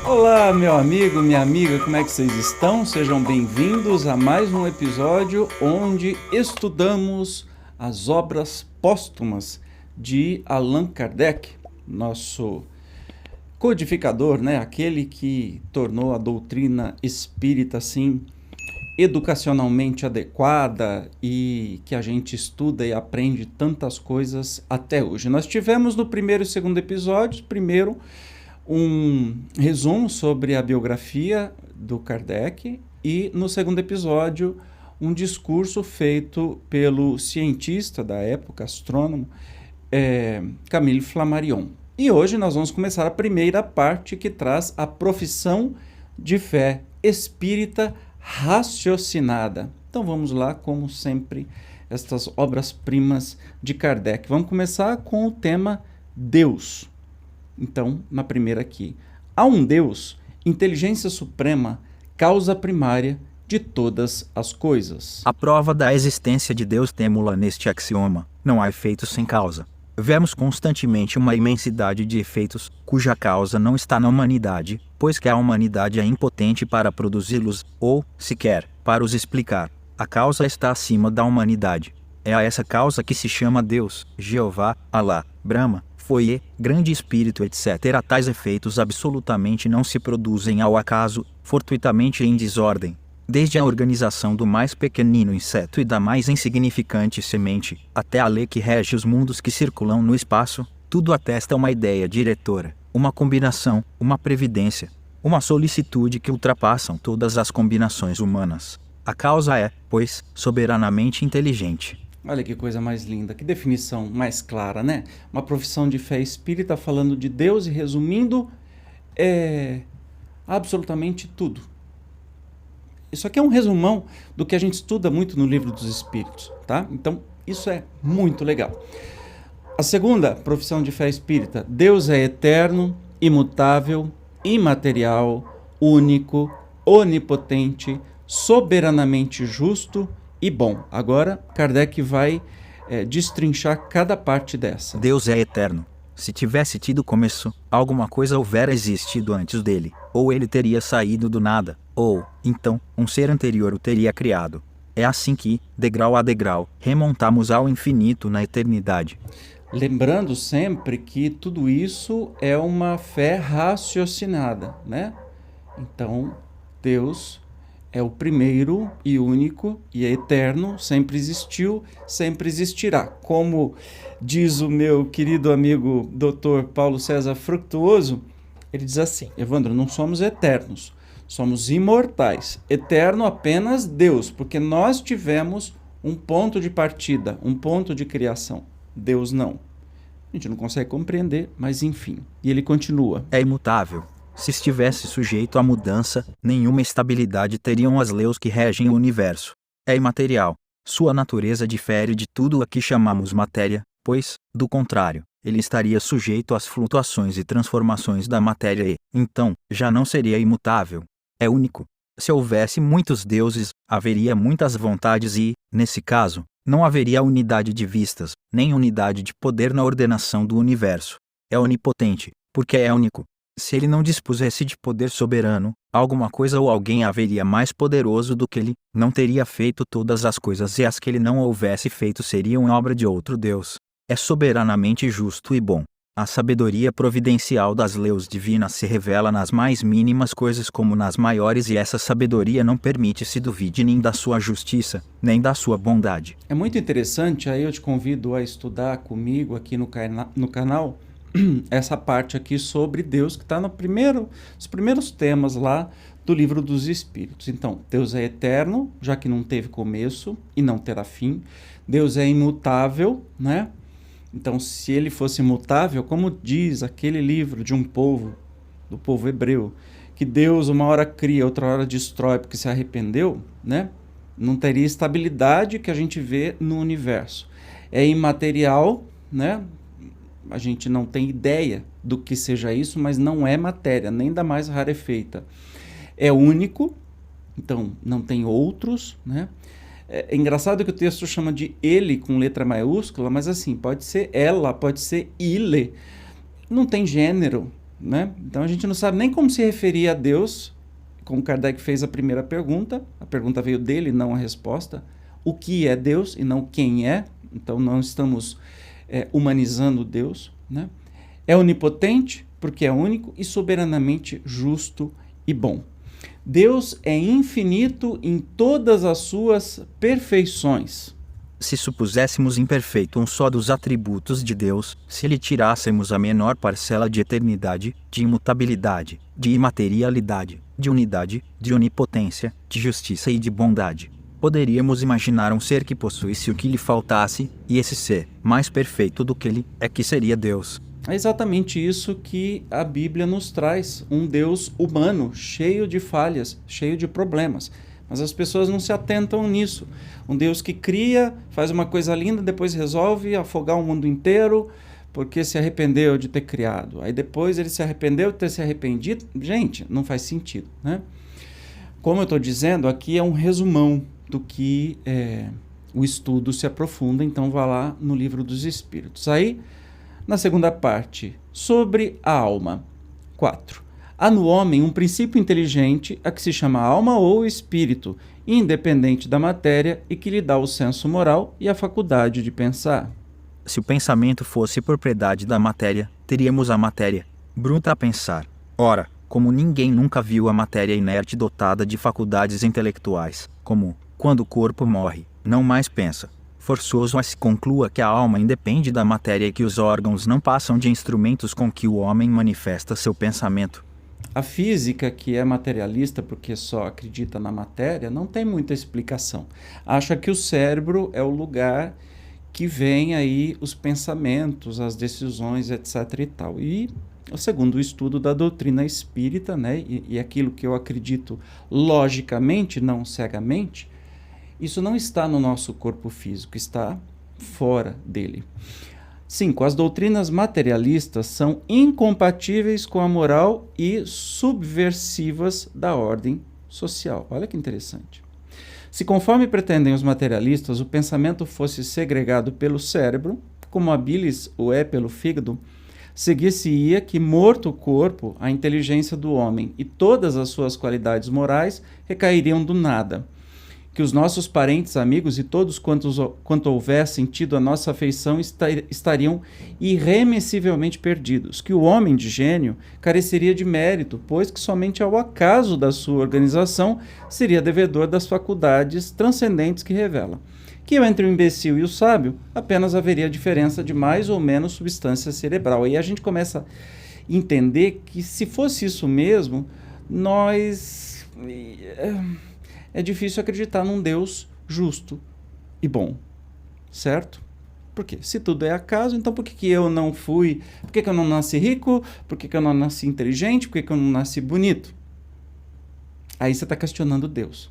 Olá, meu amigo, minha amiga, como é que vocês estão? Sejam bem-vindos a mais um episódio onde estudamos as obras póstumas de Allan Kardec, nosso codificador, né? Aquele que tornou a doutrina espírita assim educacionalmente adequada e que a gente estuda e aprende tantas coisas até hoje. Nós tivemos no primeiro e segundo episódios, primeiro um resumo sobre a biografia do Kardec e no segundo episódio um discurso feito pelo cientista da época, astrônomo, Camille Flammarion. E hoje nós vamos começar a primeira parte que traz a profissão de fé espírita raciocinada. Então vamos lá, como sempre, estas obras-primas de Kardec. Vamos começar com o tema Deus. Então, na primeira aqui. Há um Deus, inteligência suprema, causa primária de todas as coisas. A prova da existência de Deus temo-la neste axioma: não há efeitos sem causa. Vemos constantemente uma imensidade de efeitos, cuja causa não está na humanidade, pois que a humanidade é impotente para produzi-los, ou, sequer, para os explicar. A causa está acima da humanidade. É a essa causa que se chama Deus, Jeová, Alá, Brahma, Foye, grande espírito, etc. Tais efeitos absolutamente não se produzem ao acaso, fortuitamente em desordem. Desde a organização do mais pequenino inseto e da mais insignificante semente, até a lei que rege os mundos que circulam no espaço, tudo atesta uma ideia diretora, uma combinação, uma previdência, uma solicitude que ultrapassam todas as combinações humanas. A causa é, pois, soberanamente inteligente. Olha que coisa mais linda, que definição mais clara, né? Uma profissão de fé espírita falando de Deus e resumindo absolutamente tudo. Isso aqui é um resumão do que a gente estuda muito no Livro dos Espíritos, tá? Então, isso é muito legal. A segunda profissão de fé espírita: Deus é eterno, imutável, imaterial, único, onipotente, soberanamente justo e bom. Agora, Kardec vai destrinchar cada parte dessa. Deus é eterno. Se tivesse tido começo, alguma coisa houvera existido antes dele, ou ele teria saído do nada, ou, então, um ser anterior o teria criado. É assim que, degrau a degrau, remontamos ao infinito na eternidade. Lembrando sempre que tudo isso é uma fé raciocinada, né? Então, Deus é o primeiro e único e é eterno, sempre existiu, sempre existirá. Como diz o meu querido amigo Dr. Paulo César Fructuoso, ele diz assim: Evandro, não somos eternos, somos imortais. Eterno apenas Deus, porque nós tivemos um ponto de partida, um ponto de criação. Deus não. A gente não consegue compreender, mas enfim. E ele continua. É imutável. Se estivesse sujeito à mudança, nenhuma estabilidade teriam as leis que regem o universo. É imaterial. Sua natureza difere de tudo a que chamamos matéria, pois, do contrário, ele estaria sujeito às flutuações e transformações da matéria e, então, já não seria imutável. É único. Se houvesse muitos deuses, haveria muitas vontades e, nesse caso, não haveria unidade de vistas, nem unidade de poder na ordenação do universo. É onipotente, porque é único. Se ele não dispusesse de poder soberano, alguma coisa ou alguém haveria mais poderoso do que ele, não teria feito todas as coisas e as que ele não houvesse feito seriam obra de outro Deus. É soberanamente justo e bom. A sabedoria providencial das leis divinas se revela nas mais mínimas coisas como nas maiores, e essa sabedoria não permite se duvide nem da sua justiça, nem da sua bondade. É muito interessante, aí eu te convido a estudar comigo aqui no canal, essa parte aqui sobre Deus, que está nos primeiros temas lá do Livro dos Espíritos. Então, Deus é eterno, já que não teve começo e não terá fim. Deus é imutável, né? Então, se ele fosse imutável, como diz aquele livro de um povo, do povo hebreu, que Deus uma hora cria, outra hora destrói porque se arrependeu, né? Não teria estabilidade que a gente vê no universo. É imaterial, né? A gente não tem ideia do que seja isso, mas não é matéria, nem da mais rarefeita. É único, então não tem outros, né? É engraçado que o texto chama de ele com letra maiúscula, mas assim, pode ser ela, pode ser ile. Não tem gênero, né? Então a gente não sabe nem como se referir a Deus, como Kardec fez a primeira pergunta. A pergunta veio dele, não a resposta. O que é Deus e não quem é? Então não estamos humanizando Deus, né? É onipotente, porque é único, e soberanamente justo e bom. Deus é infinito em todas as suas perfeições. Se supuséssemos imperfeito um só dos atributos de Deus, se lhe tirássemos a menor parcela de eternidade, de imutabilidade, de imaterialidade, de unidade, de onipotência, de justiça e de bondade, poderíamos imaginar um ser que possuísse o que lhe faltasse, e esse ser, mais perfeito do que ele, é que seria Deus. É exatamente isso que a Bíblia nos traz, um Deus humano, cheio de falhas, cheio de problemas. Mas as pessoas não se atentam nisso. Um Deus que cria, faz uma coisa linda, depois resolve afogar o mundo inteiro porque se arrependeu de ter criado. Aí depois ele se arrependeu de ter se arrependido. Gente, não faz sentido, né? Como eu estou dizendo, aqui é um resumão do que o estudo se aprofunda, então vá lá no Livro dos Espíritos. Aí, na segunda parte, sobre a alma. 4. Há no homem um princípio inteligente a que se chama alma ou espírito, independente da matéria e que lhe dá o senso moral e a faculdade de pensar. Se o pensamento fosse propriedade da matéria, teríamos a matéria, bruta a pensar. Ora, como ninguém nunca viu a matéria inerte dotada de faculdades intelectuais, como, quando o corpo morre, não mais pensa, forçoso se conclua que a alma independe da matéria e que os órgãos não passam de instrumentos com que o homem manifesta seu pensamento. A física, que é materialista porque só acredita na matéria, não tem muita explicação. Acha que o cérebro é o lugar que vem aí os pensamentos, as decisões, etc. e tal. E, segundo o estudo da doutrina espírita, né, e aquilo que eu acredito logicamente, não cegamente, isso não está no nosso corpo físico, está fora dele. 5. As doutrinas materialistas são incompatíveis com a moral e subversivas da ordem social. Olha que interessante. Se, conforme pretendem os materialistas, o pensamento fosse segregado pelo cérebro, como a bilis o é pelo fígado, seguir-se-ia que, morto o corpo, a inteligência do homem e todas as suas qualidades morais recairiam do nada. Que os nossos parentes, amigos e todos quanto houvessem tido a nossa afeição estariam irremessivelmente perdidos. Que o homem de gênio careceria de mérito, pois que somente ao acaso da sua organização seria devedor das faculdades transcendentes que revela. Que entre o imbecil e o sábio apenas haveria diferença de mais ou menos substância cerebral. Aí a gente começa a entender que, se fosse isso mesmo, é difícil acreditar num Deus justo e bom, certo? Por quê? Se tudo é acaso, então por que eu não fui? Por que eu não nasci rico? Por que eu não nasci inteligente? Por que eu não nasci bonito? Aí você está questionando Deus.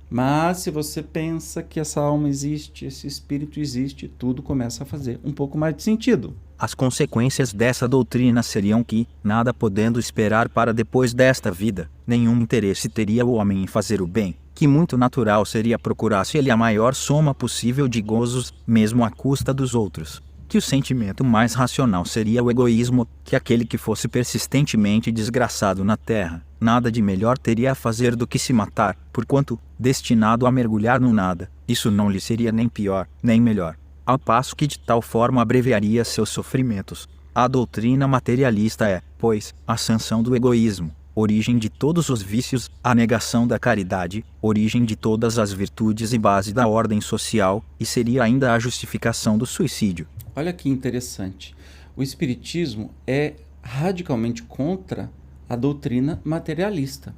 Mas se você pensa que essa alma existe, esse espírito existe, tudo começa a fazer um pouco mais de sentido. As consequências dessa doutrina seriam que, nada podendo esperar para depois desta vida, nenhum interesse teria o homem em fazer o bem, que muito natural seria procurar-se ele a maior soma possível de gozos, mesmo à custa dos outros. Que o sentimento mais racional seria o egoísmo, que aquele que fosse persistentemente desgraçado na terra, nada de melhor teria a fazer do que se matar, porquanto, destinado a mergulhar no nada, isso não lhe seria nem pior, nem melhor, ao passo que de tal forma abreviaria seus sofrimentos. A doutrina materialista é, pois, a sanção do egoísmo, origem de todos os vícios, a negação da caridade, origem de todas as virtudes e base da ordem social, e seria ainda a justificação do suicídio. Olha que interessante. O Espiritismo é radicalmente contra a doutrina materialista.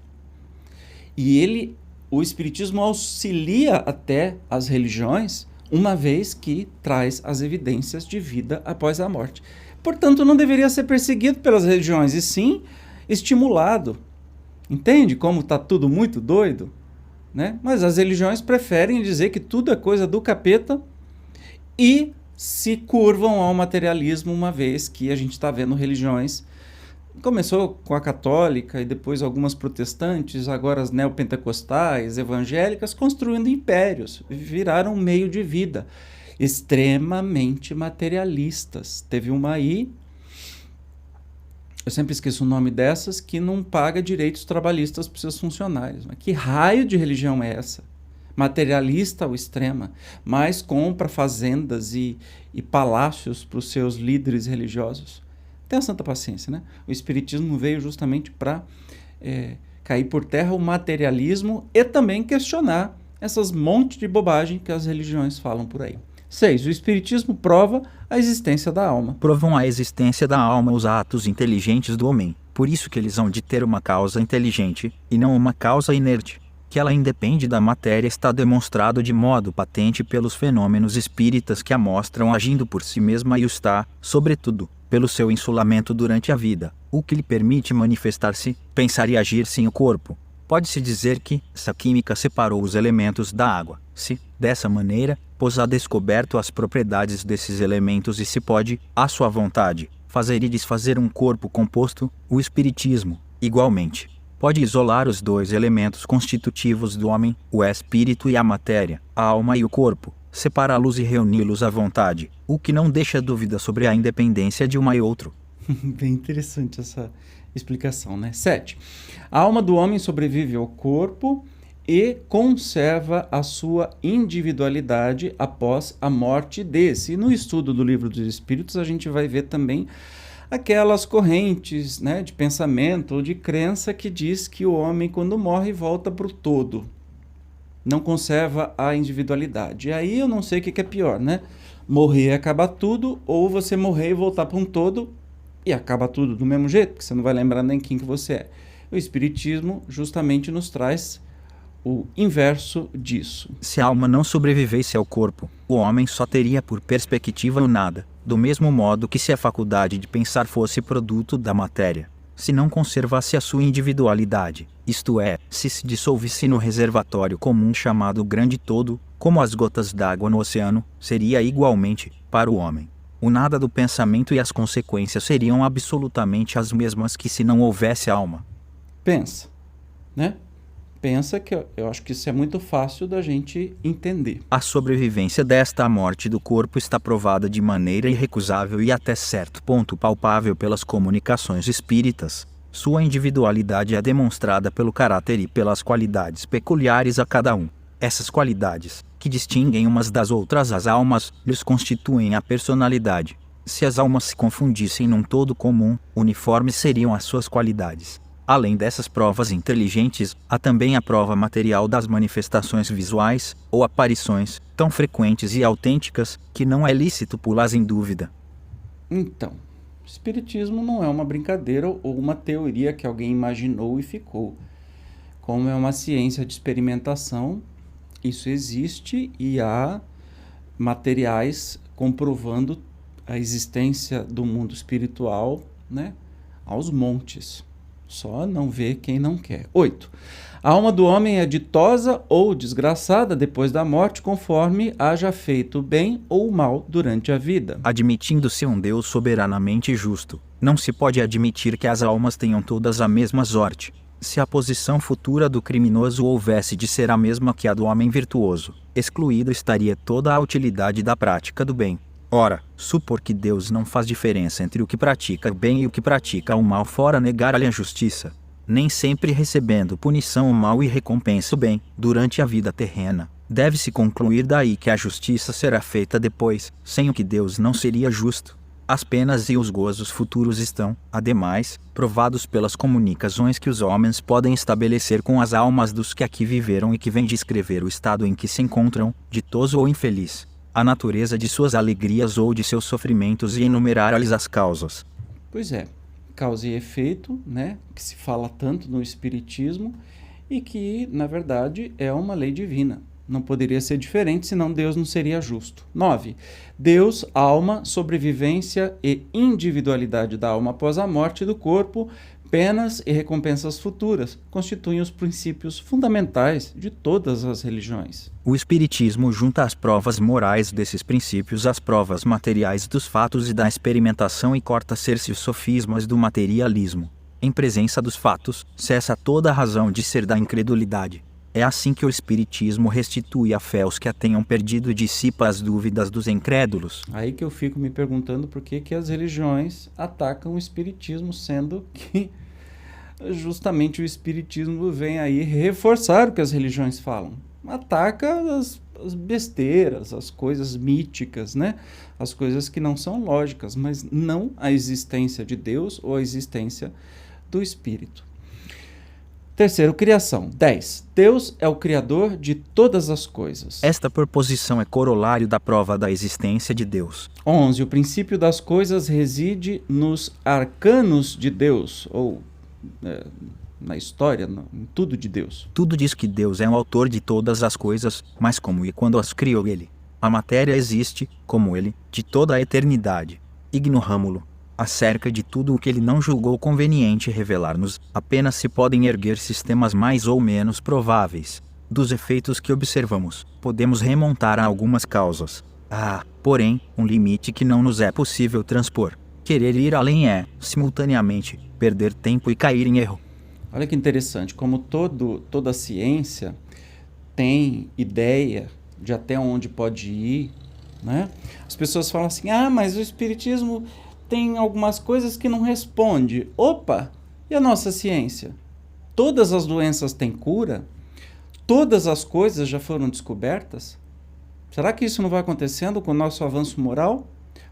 E o Espiritismo auxilia até as religiões, uma vez que traz as evidências de vida após a morte. Portanto, não deveria ser perseguido pelas religiões, e sim estimulado. Entende como está tudo muito doido? Né? Mas as religiões preferem dizer que tudo é coisa do capeta e se curvam ao materialismo, uma vez que a gente está vendo religiões. Começou com a católica e depois algumas protestantes, agora as neopentecostais, evangélicas, construindo impérios, viraram um meio de vida, extremamente materialistas. Teve uma aí, eu sempre esqueço o nome dessas, que não paga direitos trabalhistas para seus funcionários. Mas que raio de religião é essa? Materialista ao extremo, mas compra fazendas e palácios para os seus líderes religiosos. Tenha santa paciência, né? O Espiritismo veio justamente para cair por terra o materialismo e também questionar essas montes de bobagem que as religiões falam por aí. 6. O Espiritismo prova a existência da alma. Provam a existência da alma os atos inteligentes do homem, por isso que eles hão de ter uma causa inteligente, e não uma causa inerte. Que ela independe da matéria está demonstrado de modo patente pelos fenômenos espíritas que a mostram agindo por si mesma e o está, sobretudo, pelo seu insulamento durante a vida, o que lhe permite manifestar-se, pensar e agir sem o corpo. Pode-se dizer que essa química separou os elementos da água, se, dessa maneira, pôs a descoberto as propriedades desses elementos e se pode, à sua vontade, fazer e desfazer um corpo composto, o espiritismo, igualmente. Pode isolar os dois elementos constitutivos do homem, o espírito e a matéria, a alma e o corpo, separá-los e reuni-los à vontade, o que não deixa dúvida sobre a independência de um e outro. Bem interessante essa explicação, né? 7. A alma do homem sobrevive ao corpo e conserva a sua individualidade após a morte desse. E no estudo do Livro dos Espíritos a gente vai ver também aquelas correntes, né, de pensamento ou de crença que diz que o homem, quando morre, volta para o todo. Não conserva a individualidade. E aí eu não sei o que é pior, né? Morrer e acabar tudo, ou você morrer e voltar para um todo e acaba tudo do mesmo jeito, porque você não vai lembrar nem quem que você é. O Espiritismo justamente nos traz o inverso disso. Se a alma não sobrevivesse ao corpo, o homem só teria por perspectiva o nada, do mesmo modo que se a faculdade de pensar fosse produto da matéria. Se não conservasse a sua individualidade, isto é, se dissolvisse no reservatório comum chamado grande todo, como as gotas d'água no oceano, seria igualmente, para o homem, o nada do pensamento e as consequências seriam absolutamente as mesmas que se não houvesse alma. Pensa, né? Pensa que eu acho que isso é muito fácil da gente entender. A sobrevivência desta morte do corpo está provada de maneira irrecusável e até certo ponto palpável pelas comunicações espíritas. Sua individualidade é demonstrada pelo caráter e pelas qualidades peculiares a cada um. Essas qualidades, que distinguem umas das outras as almas, lhes constituem a personalidade. Se as almas se confundissem num todo comum, uniformes seriam as suas qualidades. Além dessas provas inteligentes, há também a prova material das manifestações visuais, ou aparições, tão frequentes e autênticas, que não é lícito pô-las em dúvida. Então, o Espiritismo não é uma brincadeira ou uma teoria que alguém imaginou e ficou. Como é uma ciência de experimentação, isso existe e há materiais comprovando a existência do mundo espiritual, né, aos montes. Só não vê quem não quer. 8. A alma do homem é ditosa ou desgraçada depois da morte, conforme haja feito bem ou mal durante a vida. Admitindo-se um Deus soberanamente justo, não se pode admitir que as almas tenham todas a mesma sorte. Se a posição futura do criminoso houvesse de ser a mesma que a do homem virtuoso, excluída estaria toda a utilidade da prática do bem. Ora, supor que Deus não faz diferença entre o que pratica o bem e o que pratica o mal fora negar-lhe a justiça, nem sempre recebendo punição o mal e recompensa o bem, durante a vida terrena, deve-se concluir daí que a justiça será feita depois, sem o que Deus não seria justo. As penas e os gozos futuros estão, ademais, provados pelas comunicações que os homens podem estabelecer com as almas dos que aqui viveram e que vêm descrever o estado em que se encontram, ditoso ou infeliz, a natureza de suas alegrias ou de seus sofrimentos e enumerar-lhes as causas. Pois é, causa e efeito, né, que se fala tanto no Espiritismo, e que, na verdade, é uma lei divina. Não poderia ser diferente, senão Deus não seria justo. 9. Deus, alma, sobrevivência e individualidade da alma após a morte do corpo, penas e recompensas futuras, constituem os princípios fundamentais de todas as religiões. O Espiritismo junta as provas morais desses princípios às provas materiais dos fatos e da experimentação e corta-se os sofismas do materialismo. Em presença dos fatos, cessa toda a razão de ser da incredulidade. É assim que o Espiritismo restitui a fé aos que a tenham perdido e dissipa as dúvidas dos incrédulos. Aí que eu fico me perguntando por que as religiões atacam o Espiritismo, sendo que justamente o Espiritismo vem aí reforçar o que as religiões falam. Ataca as besteiras, as coisas míticas, né? As coisas que não são lógicas, mas não a existência de Deus ou a existência do Espírito. Terceiro, criação. 10. Deus é o criador de todas as coisas. Esta proposição é corolário da prova da existência de Deus. 11. O princípio das coisas reside nos arcanos de Deus, ou na história, em tudo de Deus. Tudo diz que Deus é o autor de todas as coisas, mas como e quando as criou Ele? A matéria existe, como Ele, de toda a eternidade. Ignoramo-lo. Acerca de tudo o que ele não julgou conveniente revelar-nos, apenas se podem erguer sistemas mais ou menos prováveis. Dos efeitos que observamos, podemos remontar a algumas causas. Há, porém, um limite que não nos é possível transpor. Querer ir além é, simultaneamente, perder tempo e cair em erro. Olha que interessante, como toda ciência tem ideia de até onde pode ir, né? As pessoas falam assim, mas o Espiritismo tem algumas coisas que não responde. Opa, e a nossa ciência? Todas as doenças têm cura? Todas as coisas já foram descobertas? Será que isso não vai acontecendo com o nosso avanço moral?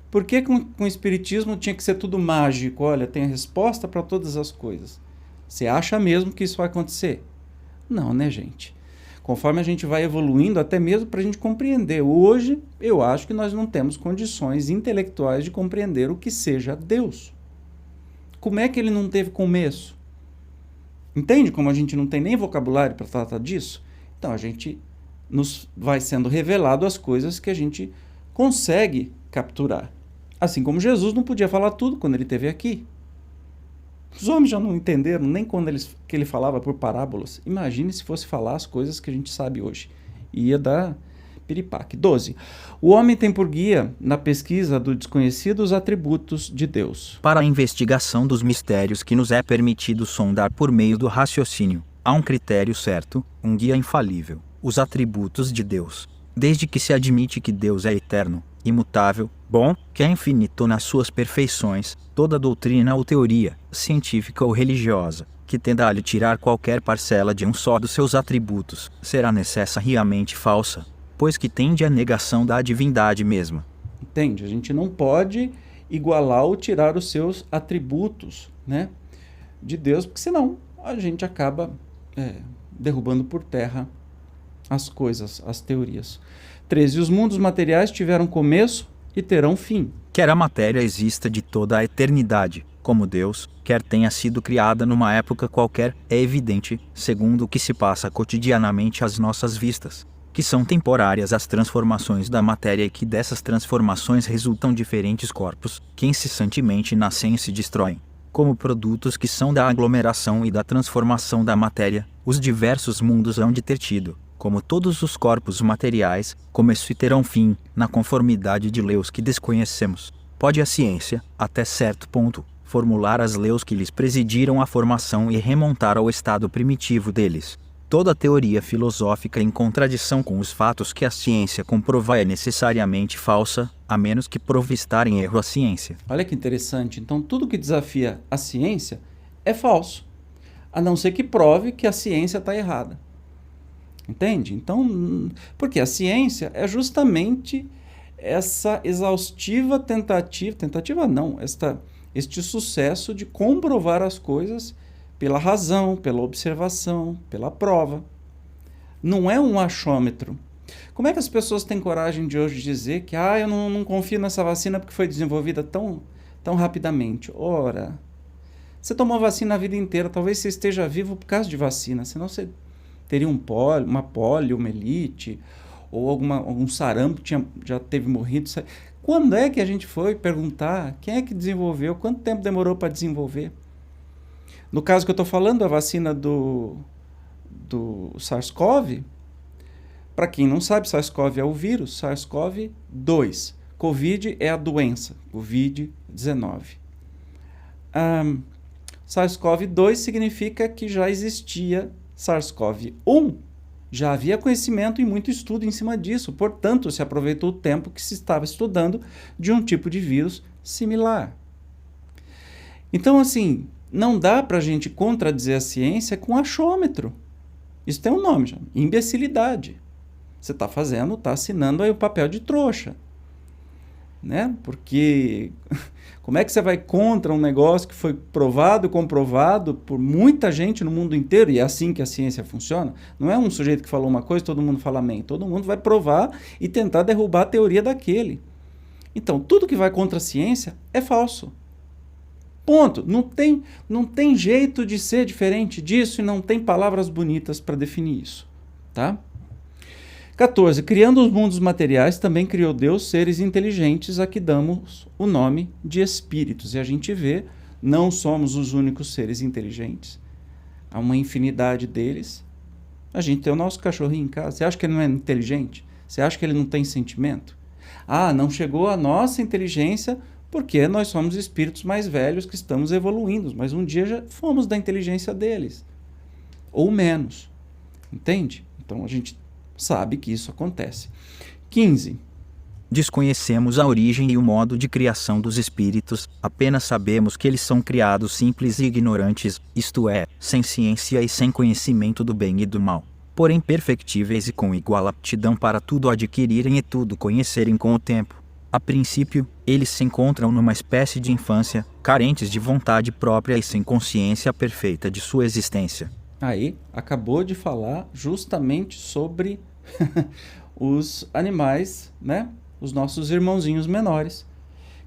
Por que com o Espiritismo tinha que ser tudo mágico? Olha, tem a resposta para todas as coisas. Você acha mesmo que isso vai acontecer? Não, né, gente? Conforme a gente vai evoluindo, até mesmo para a gente compreender. Hoje, eu acho que nós não temos condições intelectuais de compreender o que seja Deus. Como é que ele não teve começo? Entende como a gente não tem nem vocabulário para tratar disso? Então, a gente nos vai sendo revelado as coisas que a gente consegue capturar. Assim como Jesus não podia falar tudo quando ele esteve aqui. Os homens já não entenderam nem quando ele falava por parábolas. Imagine se fosse falar as coisas que a gente sabe hoje. Ia dar piripaque. 12. O homem tem por guia, na pesquisa do desconhecido, os atributos de Deus. Para a investigação dos mistérios que nos é permitido sondar por meio do raciocínio, há um critério certo, um guia infalível: os atributos de Deus. Desde que se admite que Deus é eterno, imutável, bom, que é infinito nas suas perfeições, toda doutrina ou teoria, científica ou religiosa, que tenda a lhe tirar qualquer parcela de um só dos seus atributos, será necessariamente falsa, pois que tende à negação da divindade mesma. Entende? A gente não pode igualar ou tirar os seus atributos, né, de Deus, porque senão a gente acaba derrubando por terra as coisas, as teorias. 13. Os mundos materiais tiveram começo e terão fim. Quer a matéria exista de toda a eternidade, como Deus, quer tenha sido criada numa época qualquer, é evidente, segundo o que se passa cotidianamente às nossas vistas, que são temporárias as transformações da matéria e que dessas transformações resultam diferentes corpos, que incessantemente nascem e se destroem. Como produtos que são da aglomeração e da transformação da matéria, os diversos mundos hão de ter tido, como todos os corpos materiais, começo e terão fim, na conformidade de leis que desconhecemos. Pode a ciência, até certo ponto, formular as leis que lhes presidiram a formação e remontar ao estado primitivo deles. Toda teoria filosófica em contradição com os fatos que a ciência comprova é necessariamente falsa, a menos que prove estar em erro a ciência. Olha que interessante. Então, tudo que desafia a ciência é falso, a não ser que prove que a ciência está errada. Entende? Então, porque a ciência é justamente essa exaustiva tentativa não, este sucesso de comprovar as coisas pela razão, pela observação, pela prova. Não é um achômetro. Como é que as pessoas têm coragem de hoje dizer que eu não confio nessa vacina porque foi desenvolvida tão rapidamente? Ora, você tomou vacina a vida inteira, talvez você esteja vivo por causa de vacina, senão você teria uma poliomielite, ou algum sarampo que já teve morrido. Quando é que a gente foi perguntar quem é que desenvolveu, quanto tempo demorou para desenvolver? No caso que eu estou falando, a vacina do SARS-CoV, para quem não sabe, SARS-CoV é o vírus, SARS-CoV-2. Covid é a doença, Covid-19. SARS-CoV-2 significa que já existia SARS-CoV-1. Já havia conhecimento e muito estudo em cima disso, portanto, se aproveitou o tempo que se estava estudando de um tipo de vírus similar. Então, assim, não dá para a gente contradizer a ciência com achômetro. Isso tem um nome, já, imbecilidade. Você está assinando aí o papel de trouxa. Né? Porque como é que você vai contra um negócio que foi provado e comprovado por muita gente no mundo inteiro, e é assim que a ciência funciona? Não é um sujeito que falou uma coisa e todo mundo fala amém. Todo mundo vai provar e tentar derrubar a teoria daquele. Então, tudo que vai contra a ciência é falso. Ponto. Não tem jeito de ser diferente disso e não tem palavras bonitas para definir isso. Tá? 14. Criando os mundos materiais, também criou Deus seres inteligentes a que damos o nome de espíritos. E a gente vê, não somos os únicos seres inteligentes. Há uma infinidade deles. A gente tem o nosso cachorrinho em casa. Você acha que ele não é inteligente? Você acha que ele não tem sentimento? Não chegou a nossa inteligência porque nós somos espíritos mais velhos que estamos evoluindo. Mas um dia já fomos da inteligência deles. Ou menos. Entende? Então a gente sabe que isso acontece. 15. Desconhecemos a origem e o modo de criação dos espíritos, apenas sabemos que eles são criados simples e ignorantes, isto é, sem ciência e sem conhecimento do bem e do mal, porém perfectíveis e com igual aptidão para tudo adquirirem e tudo conhecerem com o tempo. A princípio, eles se encontram numa espécie de infância, carentes de vontade própria e sem consciência perfeita de sua existência. Aí, acabou de falar justamente sobre os animais, né? Os nossos irmãozinhos menores,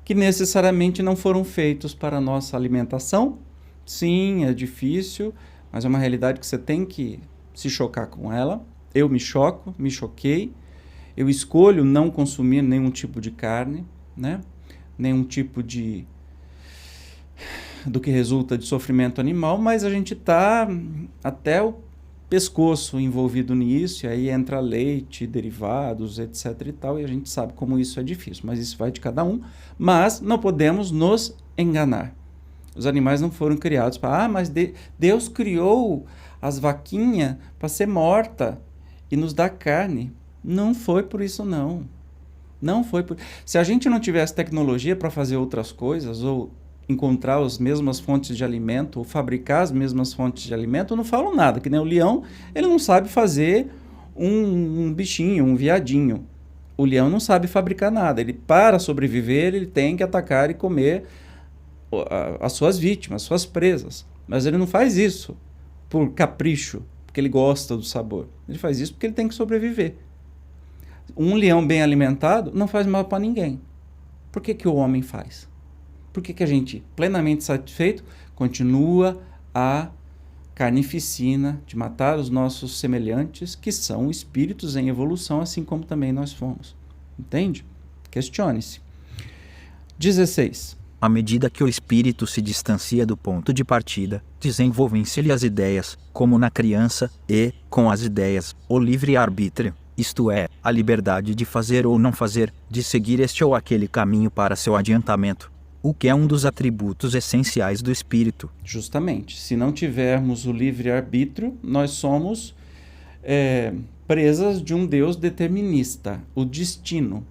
que necessariamente não foram feitos para a nossa alimentação. Sim, é difícil, mas é uma realidade que você tem que se chocar com ela. Eu me choquei. Eu escolho não consumir nenhum tipo de carne, né? Nenhum tipo do que resulta de sofrimento animal, mas a gente está até o pescoço envolvido nisso, e aí entra leite, derivados, etc e tal, e a gente sabe como isso é difícil, mas isso vai de cada um. Mas não podemos nos enganar. Os animais não foram criados para, mas Deus criou as vaquinhas para ser morta e nos dar carne. Não foi por isso, não. Não foi por... Se a gente não tivesse tecnologia para fazer outras coisas, ou encontrar as mesmas fontes de alimento, ou fabricar as mesmas fontes de alimento, eu não falo nada, que nem o leão, ele não sabe fazer um bichinho, um viadinho. O leão não sabe fabricar nada, ele, para sobreviver, ele tem que atacar e comer as suas vítimas, suas presas. Mas ele não faz isso por capricho, porque ele gosta do sabor. Ele faz isso porque ele tem que sobreviver. Um leão bem alimentado não faz mal para ninguém. Por que o homem faz? Por que a gente, plenamente satisfeito, continua a carnificina de matar os nossos semelhantes, que são espíritos em evolução, assim como também nós fomos? Entende? Questione-se. 16. À medida que o espírito se distancia do ponto de partida, desenvolvem-se-lhe as ideias, como na criança, e, com as ideias, o livre-arbítrio, isto é, a liberdade de fazer ou não fazer, de seguir este ou aquele caminho para seu adiantamento, o que é um dos atributos essenciais do espírito. Justamente, se não tivermos o livre-arbítrio, nós somos presas de um Deus determinista, o destino.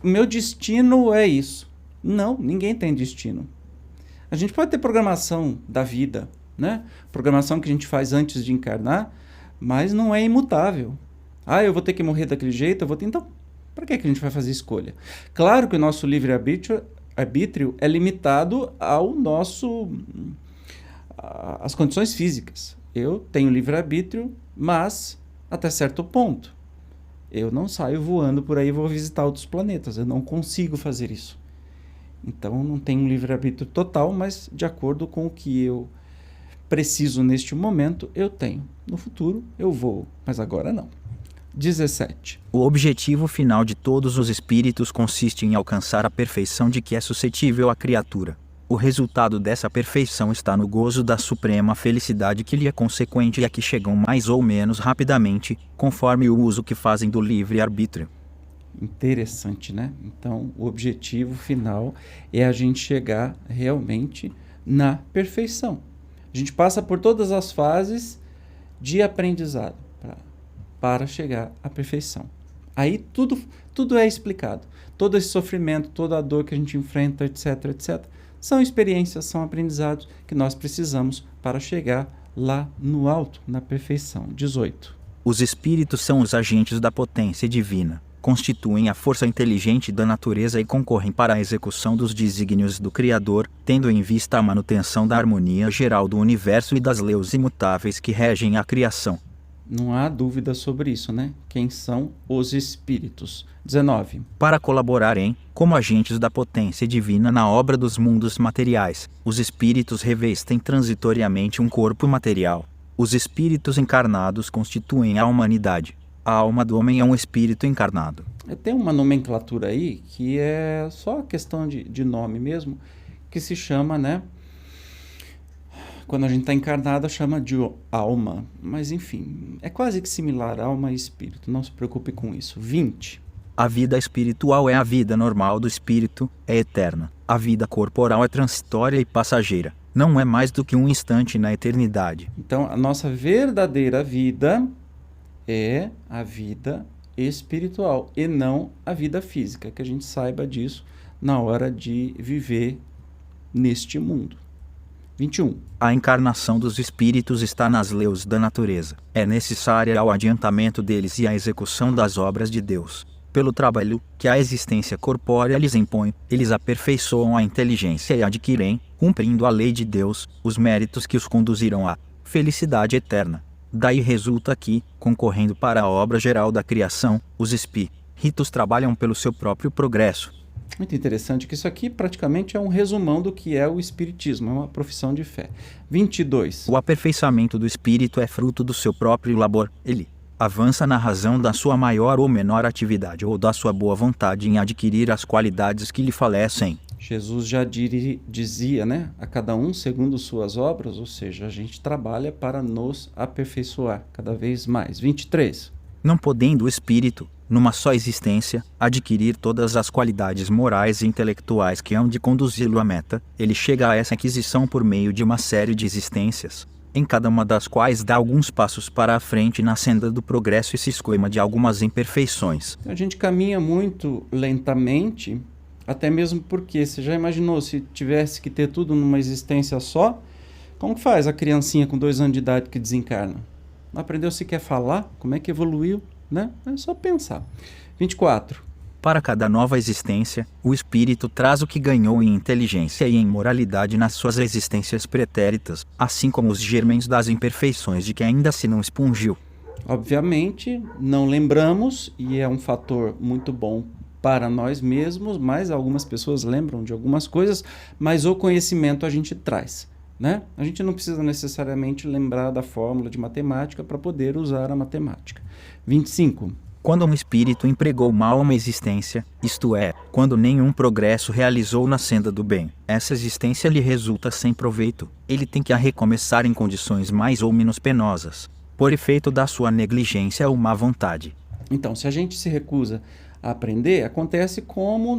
O meu destino é isso. Não, ninguém tem destino. A gente pode ter programação da vida, né? Programação que a gente faz antes de encarnar, mas não é imutável. Eu vou ter que morrer daquele jeito, então, para que a gente vai fazer escolha? Claro que o nosso livre-arbítrio é limitado às condições físicas. Eu tenho livre-arbítrio, mas até certo ponto. Eu não saio voando por aí e vou visitar outros planetas. Eu não consigo fazer isso. Então, não tenho um livre-arbítrio total, mas de acordo com o que eu preciso neste momento, eu tenho. No futuro, eu vou, mas agora não. 17. O objetivo final de todos os espíritos consiste em alcançar a perfeição de que é suscetível a criatura. O resultado dessa perfeição está no gozo da suprema felicidade que lhe é consequente e a que chegam mais ou menos rapidamente, conforme o uso que fazem do livre-arbítrio. Interessante, né? Então, o objetivo final é a gente chegar realmente na perfeição. A gente passa por todas as fases de aprendizado para chegar à perfeição. Aí tudo é explicado. Todo esse sofrimento, toda a dor que a gente enfrenta, etc, etc, são experiências, são aprendizados que nós precisamos para chegar lá no alto, na perfeição. 18. Os espíritos são os agentes da potência divina, constituem a força inteligente da natureza e concorrem para a execução dos desígnios do Criador, tendo em vista a manutenção da harmonia geral do universo e das leis imutáveis que regem a criação. Não há dúvida sobre isso, né? Quem são os espíritos? 19. Para colaborarem, como agentes da potência divina na obra dos mundos materiais, os espíritos revestem transitoriamente um corpo material. Os espíritos encarnados constituem a humanidade. A alma do homem é um espírito encarnado. Tem uma nomenclatura aí que é só questão de nome mesmo, que se chama, né? Quando a gente está encarnado, chama de alma. Mas, enfim, é quase que similar a alma e espírito. Não se preocupe com isso. 20. A vida espiritual é a vida normal do espírito, é eterna. A vida corporal é transitória e passageira. Não é mais do que um instante na eternidade. Então, a nossa verdadeira vida é a vida espiritual e não a vida física. Que a gente saiba disso na hora de viver neste mundo. 21. A encarnação dos espíritos está nas leis da natureza. É necessária ao adiantamento deles e à execução das obras de Deus. Pelo trabalho que a existência corpórea lhes impõe, eles aperfeiçoam a inteligência e adquirem, cumprindo a lei de Deus, os méritos que os conduzirão à felicidade eterna. Daí resulta que, concorrendo para a obra geral da criação, os espíritos trabalham pelo seu próprio progresso. Muito interessante que isso aqui praticamente é um resumão do que é o espiritismo, é uma profissão de fé. 22. O aperfeiçoamento do espírito é fruto do seu próprio labor. Ele avança na razão da sua maior ou menor atividade ou da sua boa vontade em adquirir as qualidades que lhe falecem. Jesus já dizia, né, a cada um segundo suas obras, ou seja, a gente trabalha para nos aperfeiçoar cada vez mais. 23. Não podendo o espírito, numa só existência, adquirir todas as qualidades morais e intelectuais que hão de conduzi-lo à meta, ele chega a essa aquisição por meio de uma série de existências, em cada uma das quais dá alguns passos para a frente na senda do progresso e se escoima de algumas imperfeições. A gente caminha muito lentamente, até mesmo porque, você já imaginou, se tivesse que ter tudo numa existência só, como que faz a criancinha com 2 anos de idade que desencarna? Não aprendeu sequer falar? Como é que evoluiu? Né? É só pensar. 24. Para cada nova existência, o espírito traz o que ganhou em inteligência e em moralidade nas suas existências pretéritas, assim como os germens das imperfeições de que ainda se não expungiu. Obviamente, não lembramos, e é um fator muito bom para nós mesmos, mas algumas pessoas lembram de algumas coisas, mas o conhecimento a gente traz. Né? A gente não precisa necessariamente lembrar da fórmula de matemática para poder usar a matemática. 25. Quando um espírito empregou mal uma existência, isto é, quando nenhum progresso realizou na senda do bem, essa existência lhe resulta sem proveito. Ele tem que a recomeçar em condições mais ou menos penosas, por efeito da sua negligência ou má vontade. Então, se a gente se recusa a aprender, acontece como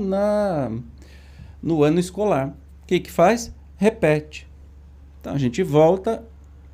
no ano escolar. O que faz? Repete. Então a gente volta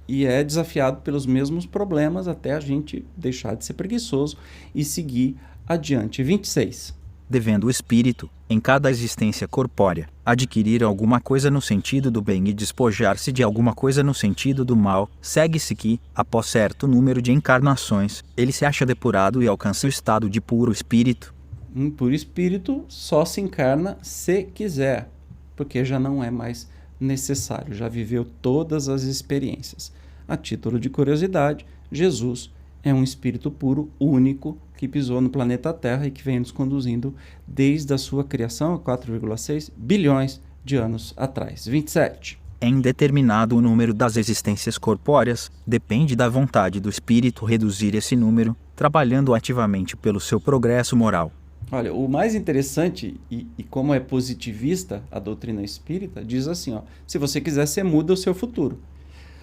e é desafiado pelos mesmos problemas até a gente deixar de ser preguiçoso e seguir adiante. 26. Devendo o espírito, em cada existência corpórea, adquirir alguma coisa no sentido do bem e despojar-se de alguma coisa no sentido do mal, segue-se que, após certo número de encarnações, ele se acha depurado e alcança o estado de puro espírito. Um puro espírito só se encarna se quiser, porque já não é mais necessário, já viveu todas as experiências. A título de curiosidade, Jesus é um espírito puro, único, que pisou no planeta Terra e que vem nos conduzindo desde a sua criação, há 4,6 bilhões de anos atrás. 27. É indeterminado o número das existências corpóreas, depende da vontade do espírito reduzir esse número, trabalhando ativamente pelo seu progresso moral. Olha, o mais interessante, e como é positivista a doutrina espírita, diz assim, ó, se você quiser, você muda o seu futuro.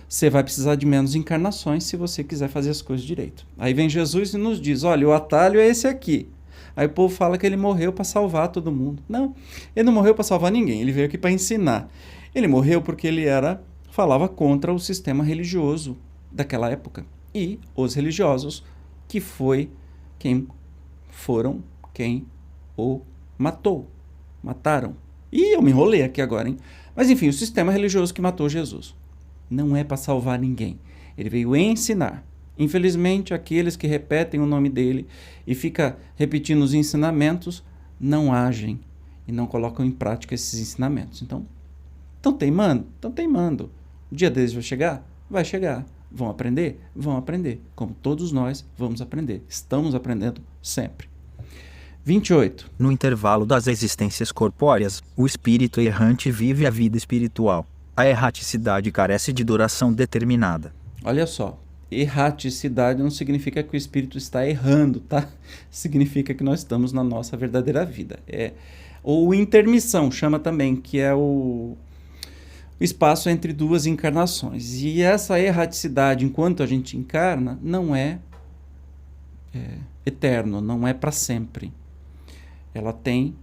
Você vai precisar de menos encarnações se você quiser fazer as coisas direito. Aí vem Jesus e nos diz, olha, o atalho é esse aqui. Aí o povo fala que ele morreu para salvar todo mundo. Não, ele não morreu para salvar ninguém, ele veio aqui para ensinar. Ele morreu porque ele falava contra o sistema religioso daquela época. E os religiosos, que foram quem o mataram. E eu me enrolei aqui agora, hein? Mas enfim, o sistema religioso que matou Jesus. Não é para salvar ninguém. Ele veio ensinar. Infelizmente, aqueles que repetem o nome dele e ficam repetindo os ensinamentos, não agem e não colocam em prática esses ensinamentos. Então, estão teimando? Estão teimando. O dia deles vai chegar? Vai chegar. Vão aprender? Vão aprender. Como todos nós vamos aprender. Estamos aprendendo sempre. 28. No intervalo das existências corpóreas, o espírito errante vive a vida espiritual. A erraticidade carece de duração determinada. Olha só, erraticidade não significa que o espírito está errando, tá? Significa que nós estamos na nossa verdadeira vida. Ou intermissão, chama também, que é o espaço entre duas encarnações. E essa erraticidade, enquanto a gente encarna, não é eterno, não é para sempre. Ela tem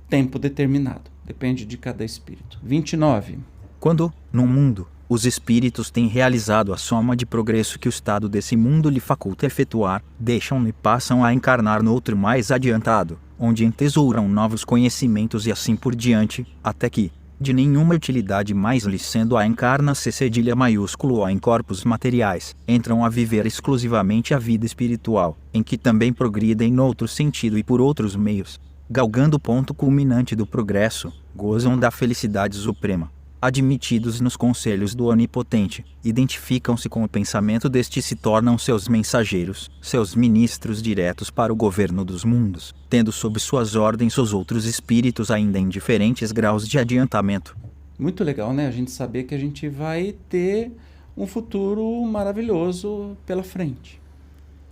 tempo determinado, depende de cada espírito. 29. Quando, no mundo, os espíritos têm realizado a soma de progresso que o estado desse mundo lhe faculta efetuar, deixam-no e passam a encarnar no outro mais adiantado, onde entesouram novos conhecimentos e assim por diante, até que, de nenhuma utilidade mais lhe sendo a encarna-se cedilha maiúsculo ou em corpos materiais, entram a viver exclusivamente a vida espiritual, em que também progridem noutro sentido e por outros meios, galgando o ponto culminante do progresso, gozam da felicidade suprema. Admitidos nos conselhos do Onipotente, identificam-se com o pensamento deste e se tornam seus mensageiros, seus ministros diretos para o governo dos mundos, tendo sob suas ordens os outros espíritos ainda em diferentes graus de adiantamento. Muito legal, né? A gente saber que a gente vai ter um futuro maravilhoso pela frente,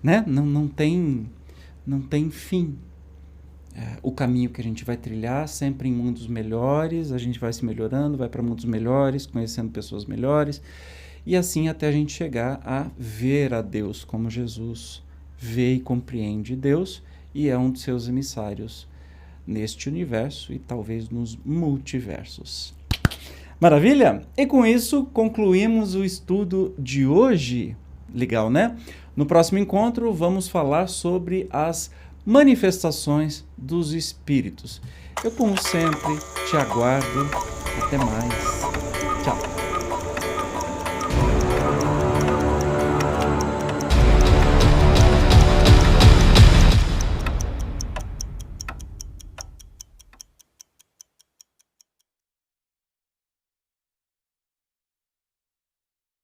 né? Não tem fim. O caminho que a gente vai trilhar sempre em mundos melhores, a gente vai se melhorando, vai para mundos melhores, conhecendo pessoas melhores, e assim até a gente chegar a ver a Deus como Jesus vê e compreende Deus e é um de seus emissários neste universo e talvez nos multiversos. Maravilha? E com isso concluímos o estudo de hoje. Legal, né? No próximo encontro vamos falar sobre as manifestações dos espíritos. Eu, como sempre, te aguardo. Até mais.